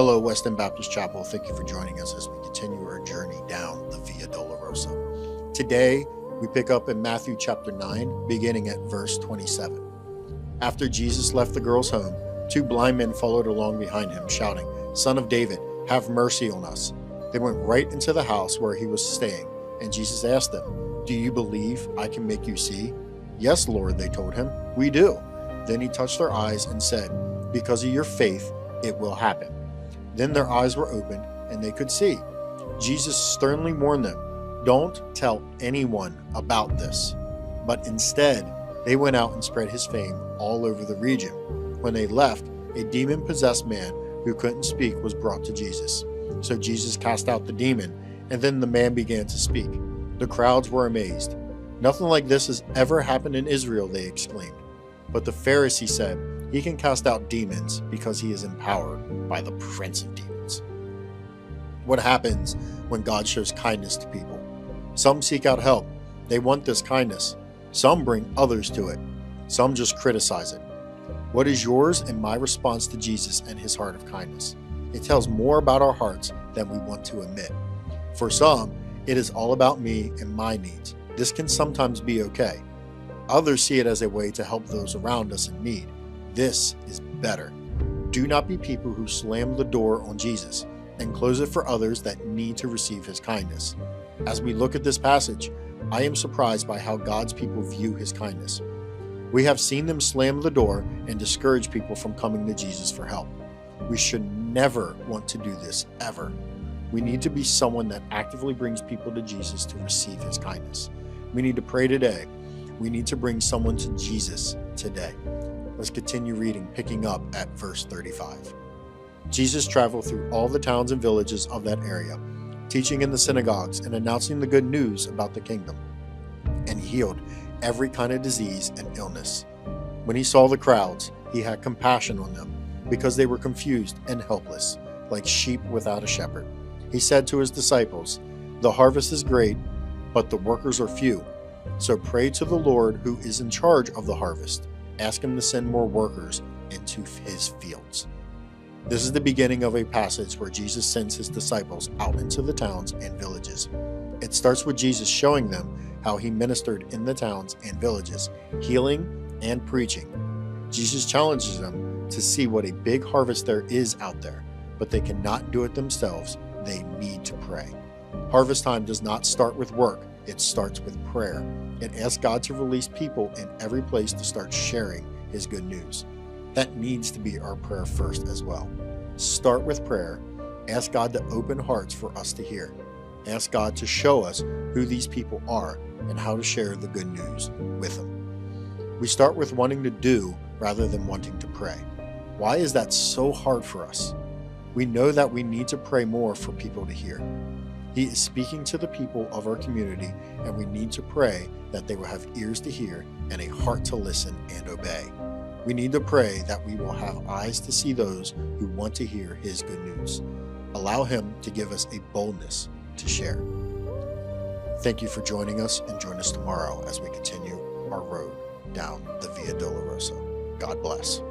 Hello, West End Baptist Chapel. Thank you for joining us as we continue our journey down the Via Dolorosa. Today, we pick up in Matthew chapter 9, beginning at verse 27. After Jesus left the girl's home, two blind men followed along behind him, shouting, "Son of David, have mercy on us." They went right into the house where he was staying, and Jesus asked them, "Do you believe I can make you see?" "Yes, Lord," they told him, "we do." Then he touched their eyes and said, "Because of your faith, it will happen." Then their eyes were opened, and they could see. Jesus sternly warned them, "Don't tell anyone about this." But instead, they went out and spread his fame all over the region. When they left, a demon-possessed man who couldn't speak was brought to Jesus. So Jesus cast out the demon, and then the man began to speak. The crowds were amazed. "Nothing like this has ever happened in Israel," they exclaimed. But the Pharisee said, "He can cast out demons because he is empowered by the prince of demons." What happens when God shows kindness to people? Some seek out help. They want this kindness. Some bring others to it. Some just criticize it. What is yours and my response to Jesus and his heart of kindness? It tells more about our hearts than we want to admit. For some, it is all about me and my needs. This can sometimes be okay. Others see it as a way to help those around us in need. This is better. Do not be people who slam the door on Jesus and close it for others that need to receive his kindness. As we look at this passage, I am surprised by how God's people view his kindness. We have seen them slam the door and discourage people from coming to Jesus for help. We should never want to do this, ever. We need to be someone that actively brings people to Jesus to receive his kindness. We need to pray today. We need to bring someone to Jesus today. Let's continue reading, picking up at verse 35. Jesus traveled through all the towns and villages of that area, teaching in the synagogues and announcing the good news about the kingdom. And he healed every kind of disease and illness. When he saw the crowds, he had compassion on them because they were confused and helpless, like sheep without a shepherd. He said to his disciples, "The harvest is great, but the workers are few. So pray to the Lord who is in charge of the harvest. Ask him to send more workers into his fields." This is the beginning of a passage where Jesus sends his disciples out into the towns and villages. It starts with Jesus showing them how he ministered in the towns and villages, healing and preaching. Jesus challenges them to see what a big harvest there is out there, but they cannot do it themselves. They need to pray. Harvest time does not start with work. It starts with prayer. It asks God to release people in every place to start sharing his good news. That needs to be our prayer first as well. Start with prayer. Ask God to open hearts for us to hear. Ask God to show us who these people are and how to share the good news with them. We start with wanting to do rather than wanting to pray. Why is that so hard for us? We know that we need to pray more for people to hear. He is speaking to the people of our community, and we need to pray that they will have ears to hear and a heart to listen and obey. We need to pray that we will have eyes to see those who want to hear his good news. Allow him to give us a boldness to share. Thank you for joining us, and join us tomorrow as we continue our road down the Via Dolorosa. God bless.